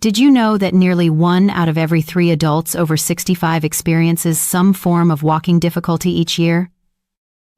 Did you know that nearly 1 out of every 3 adults over 65 experiences some form of walking difficulty each year?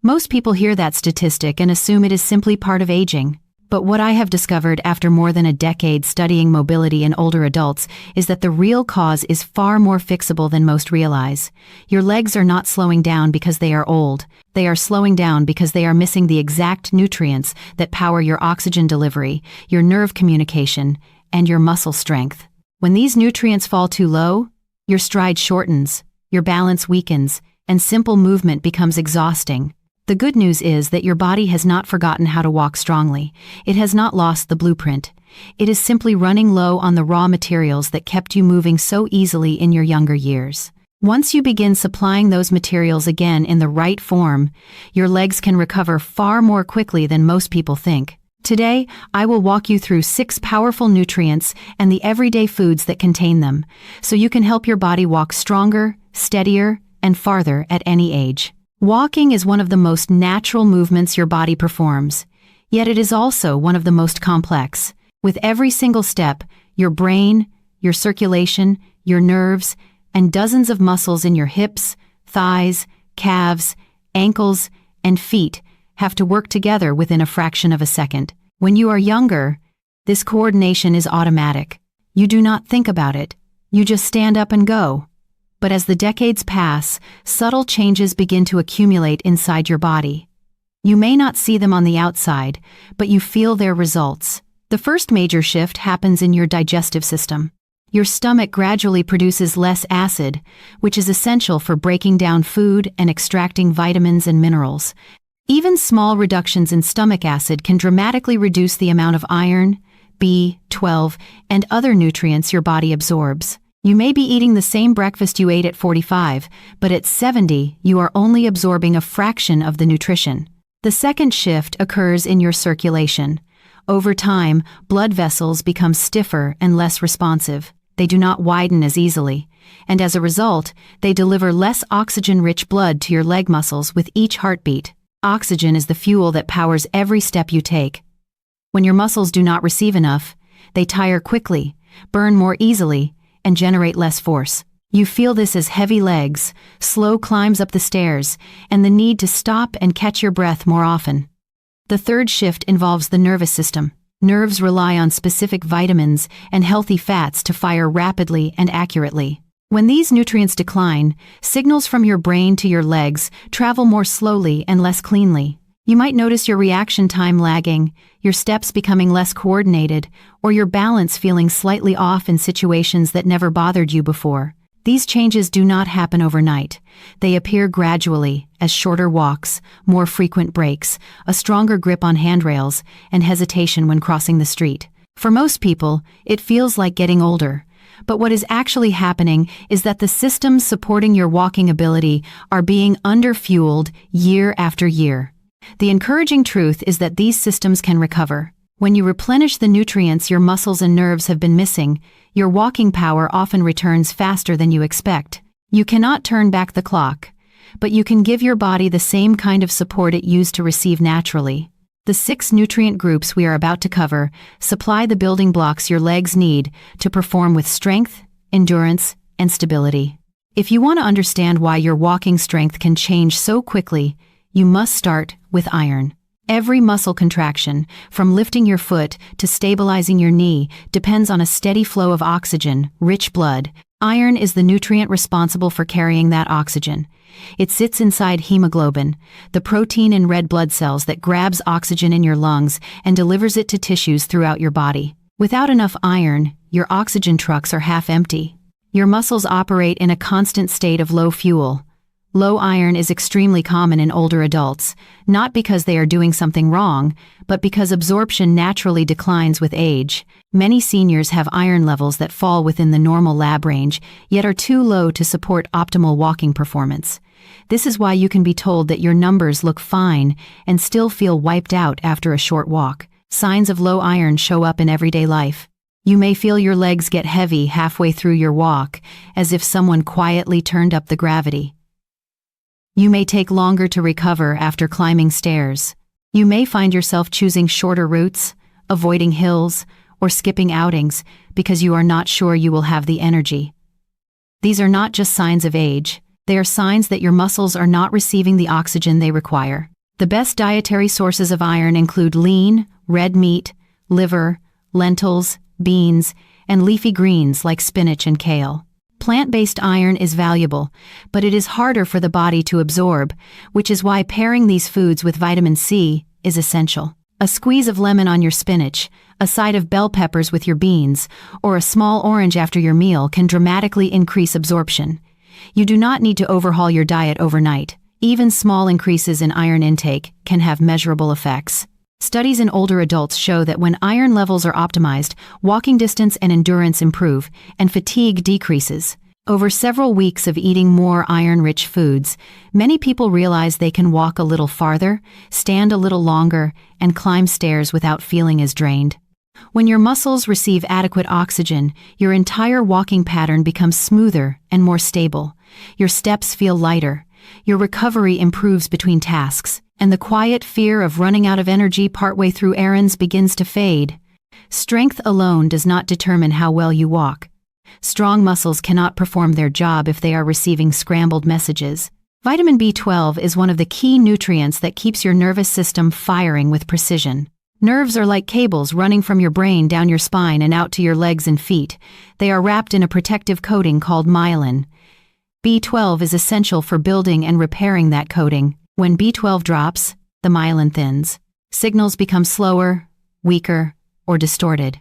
Most people hear that statistic and assume it is simply part of aging. But what I have discovered after more than a decade studying mobility in older adults is that the real cause is far more fixable than most realize. Your legs are not slowing down because they are old. They are slowing down because they are missing the exact nutrients that power your oxygen delivery, your nerve communication, and your muscle strength. When these nutrients fall too low, your stride shortens, your balance weakens, and simple movement becomes exhausting. The good news is that your body has not forgotten how to walk strongly. It has not lost the blueprint. It is simply running low on the raw materials that kept you moving so easily in your younger years. Once you begin supplying those materials again in the right form, your legs can recover far more quickly than most people think. Today, I will walk you through 6 powerful nutrients and the everyday foods that contain them, so you can help your body walk stronger, steadier, and farther at any age. Walking is one of the most natural movements your body performs, yet it is also one of the most complex. With every single step, your brain, your circulation, your nerves, and dozens of muscles in your hips, thighs, calves, ankles, and feet have to work together within a fraction of a second. When you are younger, this coordination is automatic. You do not think about it. You just stand up and go. But as the decades pass, subtle changes begin to accumulate inside your body. You may not see them on the outside, but you feel their results. The first major shift happens in your digestive system. Your stomach gradually produces less acid, which is essential for breaking down food and extracting vitamins and minerals. Even small reductions in stomach acid can dramatically reduce the amount of iron, B12, and other nutrients your body absorbs. You may be eating the same breakfast you ate at 45, but at 70, you are only absorbing a fraction of the nutrition. The second shift occurs in your circulation. Over time, blood vessels become stiffer and less responsive. They do not widen as easily, and as a result, they deliver less oxygen-rich blood to your leg muscles with each heartbeat. Oxygen is the fuel that powers every step you take. When your muscles do not receive enough, they tire quickly, burn more easily, and generate less force. You feel this as heavy legs, slow climbs up the stairs, and the need to stop and catch your breath more often. The third shift involves the nervous system. Nerves rely on specific vitamins and healthy fats to fire rapidly and accurately. When these nutrients decline, signals from your brain to your legs travel more slowly and less cleanly. You might notice your reaction time lagging, your steps becoming less coordinated, or your balance feeling slightly off in situations that never bothered you before. These changes do not happen overnight. They appear gradually, as shorter walks, more frequent breaks, a stronger grip on handrails, and hesitation when crossing the street. For most people, it feels like getting older. But what is actually happening is that the systems supporting your walking ability are being underfueled year after year. The encouraging truth is that these systems can recover. When you replenish the nutrients your muscles and nerves have been missing, your walking power often returns faster than you expect. You cannot turn back the clock, but you can give your body the same kind of support it used to receive naturally. The 6 nutrient groups we are about to cover supply the building blocks your legs need to perform with strength, endurance, and stability. If you want to understand why your walking strength can change so quickly, you must start with iron. Every muscle contraction, from lifting your foot to stabilizing your knee, depends on a steady flow of oxygen, rich blood. Iron is the nutrient responsible for carrying that oxygen. It sits inside hemoglobin, the protein in red blood cells that grabs oxygen in your lungs and delivers it to tissues throughout your body. Without enough iron, your oxygen trucks are half empty. Your muscles operate in a constant state of low fuel. Low iron is extremely common in older adults, not because they are doing something wrong, but because absorption naturally declines with age. Many seniors have iron levels that fall within the normal lab range, yet are too low to support optimal walking performance. This is why you can be told that your numbers look fine and still feel wiped out after a short walk. Signs of low iron show up in everyday life. You may feel your legs get heavy halfway through your walk, as if someone quietly turned up the gravity. You may take longer to recover after climbing stairs. You may find yourself choosing shorter routes, avoiding hills, or skipping outings because you are not sure you will have the energy. These are not just signs of age, they are signs that your muscles are not receiving the oxygen they require. The best dietary sources of iron include lean, red meat, liver, lentils, beans, and leafy greens like spinach and kale. Plant-based iron is valuable, but it is harder for the body to absorb, which is why pairing these foods with vitamin C is essential. A squeeze of lemon on your spinach, a side of bell peppers with your beans, or a small orange after your meal can dramatically increase absorption. You do not need to overhaul your diet overnight. Even small increases in iron intake can have measurable effects. Studies in older adults show that when iron levels are optimized, walking distance and endurance improve, and fatigue decreases. Over several weeks of eating more iron-rich foods, many people realize they can walk a little farther, stand a little longer, and climb stairs without feeling as drained. When your muscles receive adequate oxygen, your entire walking pattern becomes smoother and more stable. Your steps feel lighter. Your recovery improves between tasks, and the quiet fear of running out of energy partway through errands begins to fade. Strength alone does not determine how well you walk. Strong muscles cannot perform their job if they are receiving scrambled messages. Vitamin B12 is one of the key nutrients that keeps your nervous system firing with precision. Nerves are like cables running from your brain down your spine and out to your legs and feet. They are wrapped in a protective coating called myelin. B12 is essential for building and repairing that coating. When B12 drops, the myelin thins. Signals become slower, weaker, or distorted.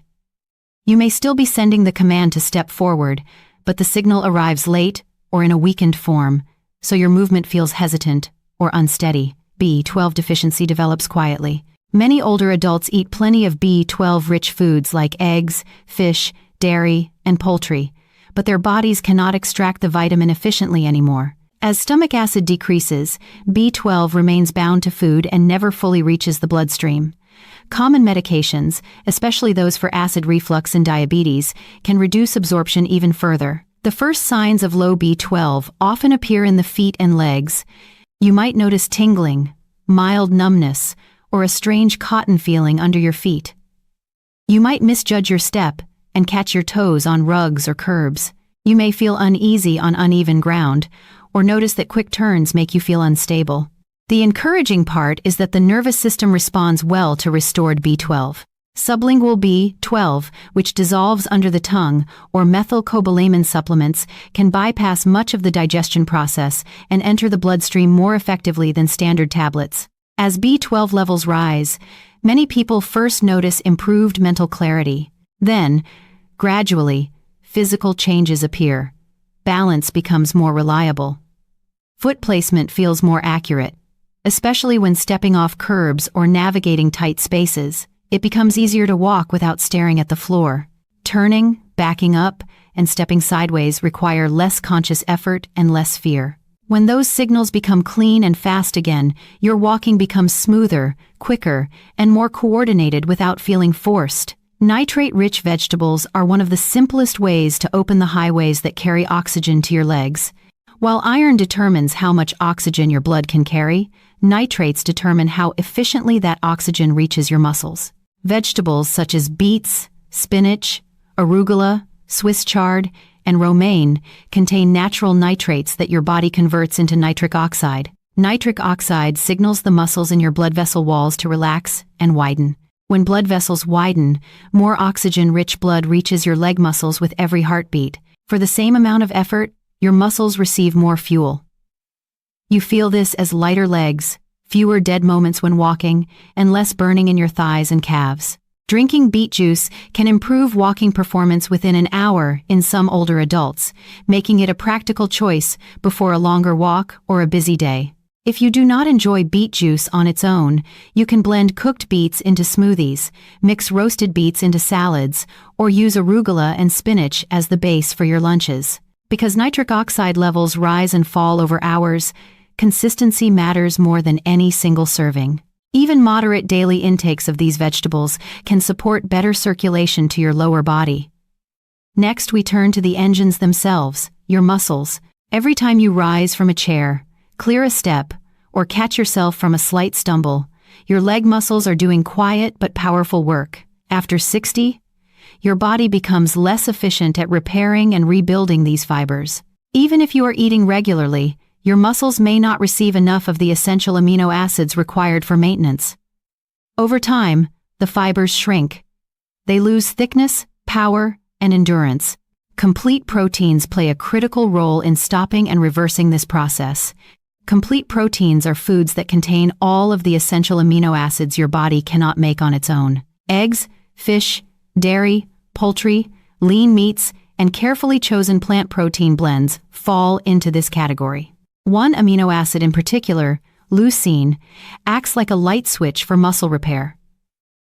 You may still be sending the command to step forward, but the signal arrives late or in a weakened form, so your movement feels hesitant or unsteady. B12 deficiency develops quietly. Many older adults eat plenty of B12-rich foods like eggs, fish, dairy, and poultry, but their bodies cannot extract the vitamin efficiently anymore. As stomach acid decreases, B12 remains bound to food and never fully reaches the bloodstream. Common medications, especially those for acid reflux and diabetes, can reduce absorption even further. The first signs of low B12 often appear in the feet and legs. You might notice tingling, mild numbness, or a strange cotton feeling under your feet. You might misjudge your step and catch your toes on rugs or curbs. You may feel uneasy on uneven ground, or notice that quick turns make you feel unstable. The encouraging part is that the nervous system responds well to restored B12. Sublingual B12, which dissolves under the tongue, or methylcobalamin supplements, can bypass much of the digestion process and enter the bloodstream more effectively than standard tablets. As B12 levels rise, many people first notice improved mental clarity. Then, gradually, physical changes appear. Balance becomes more reliable. Foot placement feels more accurate. Especially when stepping off curbs or navigating tight spaces, it becomes easier to walk without staring at the floor. Turning, backing up, and stepping sideways require less conscious effort and less fear. When those signals become clean and fast again, your walking becomes smoother, quicker, and more coordinated without feeling forced. Nitrate-rich vegetables are one of the simplest ways to open the highways that carry oxygen to your legs. While iron determines how much oxygen your blood can carry, nitrates determine how efficiently that oxygen reaches your muscles. Vegetables such as beets, spinach, arugula, Swiss chard, and romaine contain natural nitrates that your body converts into nitric oxide. Nitric oxide signals the muscles in your blood vessel walls to relax and widen. When blood vessels widen, more oxygen-rich blood reaches your leg muscles with every heartbeat. For the same amount of effort, your muscles receive more fuel. You feel this as lighter legs, fewer dead moments when walking, and less burning in your thighs and calves. Drinking beet juice can improve walking performance within an hour in some older adults, making it a practical choice before a longer walk or a busy day. If you do not enjoy beet juice on its own, you can blend cooked beets into smoothies, mix roasted beets into salads, or use arugula and spinach as the base for your lunches. Because nitric oxide levels rise and fall over hours, consistency matters more than any single serving. Even moderate daily intakes of these vegetables can support better circulation to your lower body. Next, we turn to the engines themselves, your muscles. Every time you rise from a chair, clear a step, or catch yourself from a slight stumble, your leg muscles are doing quiet but powerful work. After 60, your body becomes less efficient at repairing and rebuilding these fibers. Even if you are eating regularly, your muscles may not receive enough of the essential amino acids required for maintenance. Over time, the fibers shrink. They lose thickness, power, and endurance. Complete proteins play a critical role in stopping and reversing this process. Complete proteins are foods that contain all of the essential amino acids your body cannot make on its own. Eggs, fish, dairy, poultry, lean meats, and carefully chosen plant protein blends fall into this category. One amino acid in particular, leucine, acts like a light switch for muscle repair.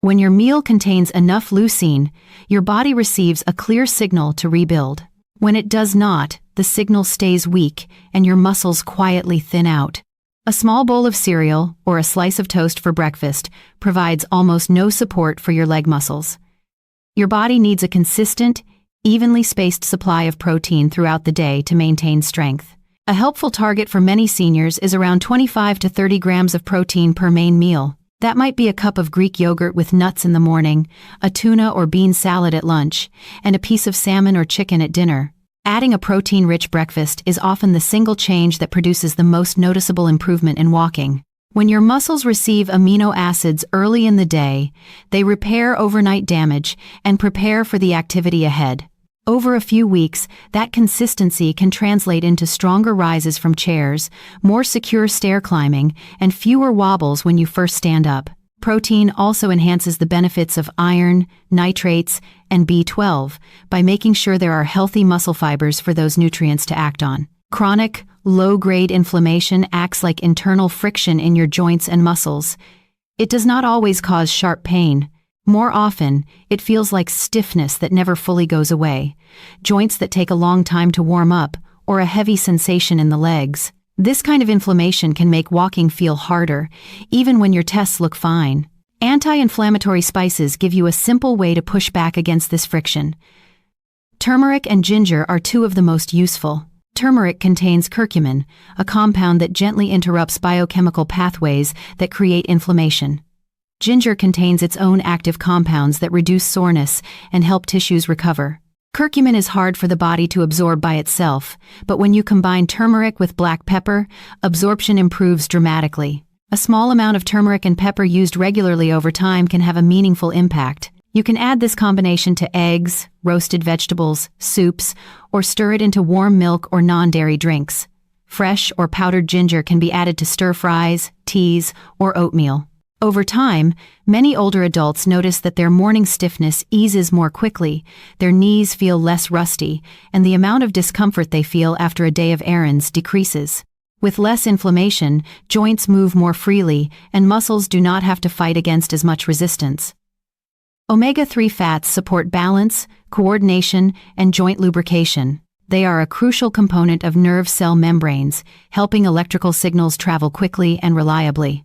When your meal contains enough leucine, your body receives a clear signal to rebuild. When it does not, the signal stays weak and your muscles quietly thin out. A small bowl of cereal or a slice of toast for breakfast provides almost no support for your leg muscles. Your body needs a consistent, evenly spaced supply of protein throughout the day to maintain strength. A helpful target for many seniors is around 25 to 30 grams of protein per main meal. That might be a cup of Greek yogurt with nuts in the morning, a tuna or bean salad at lunch, and a piece of salmon or chicken at dinner. Adding a protein-rich breakfast is often the single change that produces the most noticeable improvement in walking. When your muscles receive amino acids early in the day, they repair overnight damage and prepare for the activity ahead. Over a few weeks, that consistency can translate into stronger rises from chairs, more secure stair climbing, and fewer wobbles when you first stand up. Protein also enhances the benefits of iron, nitrates, and B12 by making sure there are healthy muscle fibers for those nutrients to act on. Chronic, low-grade inflammation acts like internal friction in your joints and muscles. It does not always cause sharp pain. More often, it feels like stiffness that never fully goes away, joints that take a long time to warm up, or a heavy sensation in the legs. This kind of inflammation can make walking feel harder, even when your tests look fine. Anti-inflammatory spices give you a simple way to push back against this friction. Turmeric and ginger are two of the most useful. Turmeric contains curcumin, a compound that gently interrupts biochemical pathways that create inflammation. Ginger contains its own active compounds that reduce soreness and help tissues recover. Curcumin is hard for the body to absorb by itself, but when you combine turmeric with black pepper, absorption improves dramatically. A small amount of turmeric and pepper used regularly over time can have a meaningful impact. You can add this combination to eggs, roasted vegetables, soups, or stir it into warm milk or non-dairy drinks. Fresh or powdered ginger can be added to stir-fries, teas, or oatmeal. Over time, many older adults notice that their morning stiffness eases more quickly, their knees feel less rusty, and the amount of discomfort they feel after a day of errands decreases. With less inflammation, joints move more freely, and muscles do not have to fight against as much resistance. Omega-3 fats support balance, coordination, and joint lubrication. They are a crucial component of nerve cell membranes, helping electrical signals travel quickly and reliably.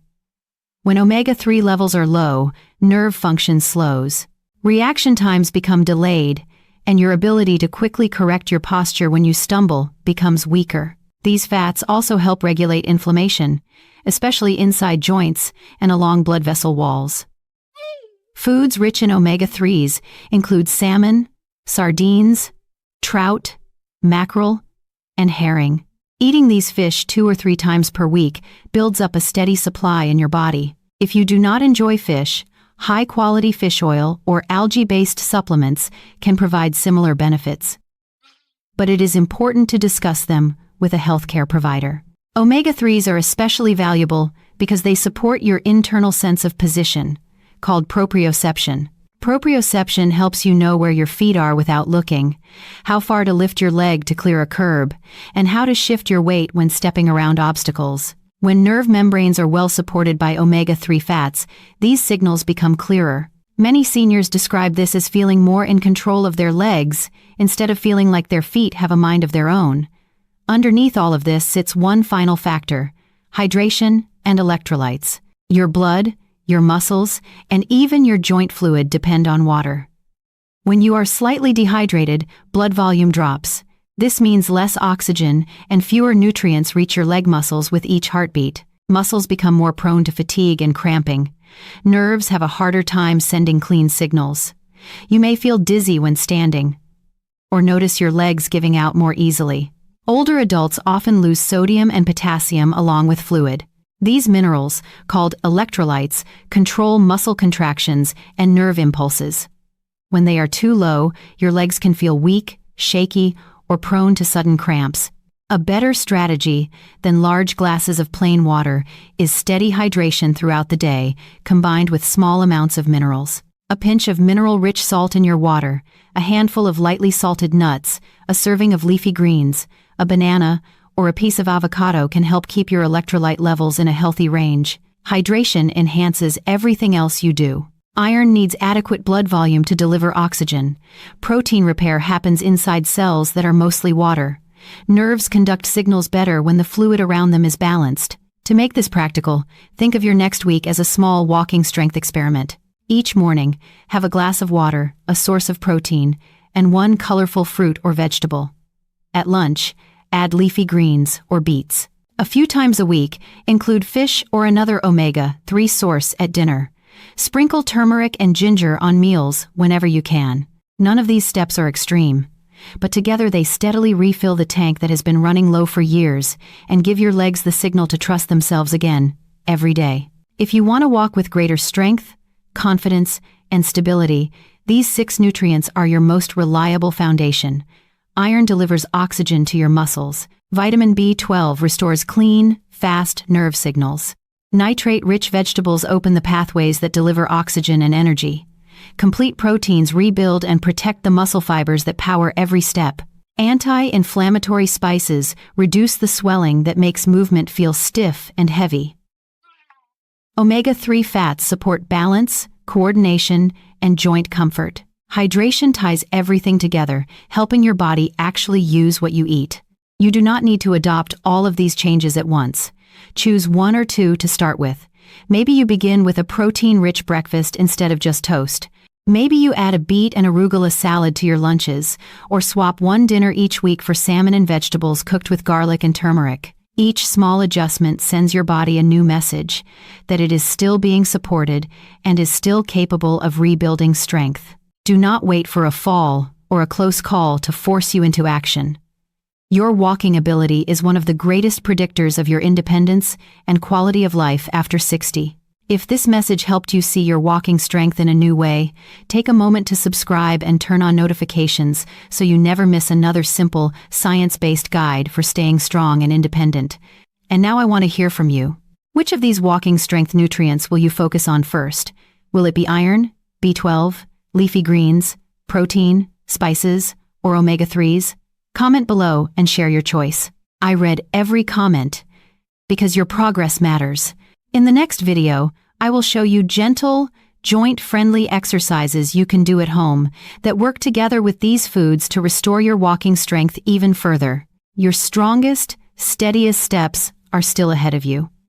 When omega-3 levels are low, nerve function slows. Reaction times become delayed, and your ability to quickly correct your posture when you stumble becomes weaker. These fats also help regulate inflammation, especially inside joints and along blood vessel walls. Foods rich in omega-3s include salmon, sardines, trout, mackerel, and herring. Eating these fish 2 or 3 times per week builds up a steady supply in your body. If you do not enjoy fish, high-quality fish oil or algae-based supplements can provide similar benefits. But it is important to discuss them with a healthcare provider. Omega-3s are especially valuable because they support your internal sense of position, called proprioception. Proprioception helps you know where your feet are without looking, how far to lift your leg to clear a curb, and how to shift your weight when stepping around obstacles. When nerve membranes are well supported by omega-3 fats, these signals become clearer. Many seniors describe this as feeling more in control of their legs, instead of feeling like their feet have a mind of their own. Underneath all of this sits one final factor: hydration and electrolytes. Your blood, your muscles, and even your joint fluid depend on water. When you are slightly dehydrated, blood volume drops. This means less oxygen and fewer nutrients reach your leg muscles with each heartbeat. Muscles become more prone to fatigue and cramping. Nerves have a harder time sending clean signals. You may feel dizzy when standing, or notice your legs giving out more easily. Older adults often lose sodium and potassium along with fluid. These minerals, called electrolytes, control muscle contractions and nerve impulses. When they are too low, your legs can feel weak, shaky, or prone to sudden cramps. A better strategy than large glasses of plain water is steady hydration throughout the day, combined with small amounts of minerals. A pinch of mineral-rich salt in your water, a handful of lightly salted nuts, a serving of leafy greens, a banana, or a piece of avocado can help keep your electrolyte levels in a healthy range. Hydration enhances everything else you do. Iron needs adequate blood volume to deliver oxygen. Protein repair happens inside cells that are mostly water. Nerves conduct signals better when the fluid around them is balanced. To make this practical, think of your next week as a small walking strength experiment. Each morning, have a glass of water, a source of protein, and one colorful fruit or vegetable. At lunch, add leafy greens or beets. A few times a week, include fish or another omega-3 source at dinner. Sprinkle turmeric and ginger on meals whenever you can. None of these steps are extreme, but together they steadily refill the tank that has been running low for years and give your legs the signal to trust themselves again, every day. If you want to walk with greater strength, confidence, and stability, these 6 nutrients are your most reliable foundation. Iron delivers oxygen to your muscles. Vitamin B12 restores clean, fast nerve signals. Nitrate-rich vegetables open the pathways that deliver oxygen and energy. Complete proteins rebuild and protect the muscle fibers that power every step. Anti-inflammatory spices reduce the swelling that makes movement feel stiff and heavy. Omega-3 fats support balance, coordination, and joint comfort. Hydration ties everything together, helping your body actually use what you eat. You do not need to adopt all of these changes at once. Choose 1 or 2 to start with. Maybe you begin with a protein-rich breakfast instead of just toast. Maybe you add a beet and arugula salad to your lunches, or swap one dinner each week for salmon and vegetables cooked with garlic and turmeric. Each small adjustment sends your body a new message, that it is still being supported and is still capable of rebuilding strength. Do not wait for a fall or a close call to force you into action. Your walking ability is one of the greatest predictors of your independence and quality of life after 60. If this message helped you see your walking strength in a new way, take a moment to subscribe and turn on notifications so you never miss another simple, science-based guide for staying strong and independent. And now I want to hear from you. Which of these walking strength nutrients will you focus on first? Will it be iron, B12, leafy greens, protein, spices, or omega-3s? Comment below and share your choice. I read every comment because your progress matters. In the next video, I will show you gentle, joint-friendly exercises you can do at home that work together with these foods to restore your walking strength even further. Your strongest, steadiest steps are still ahead of you.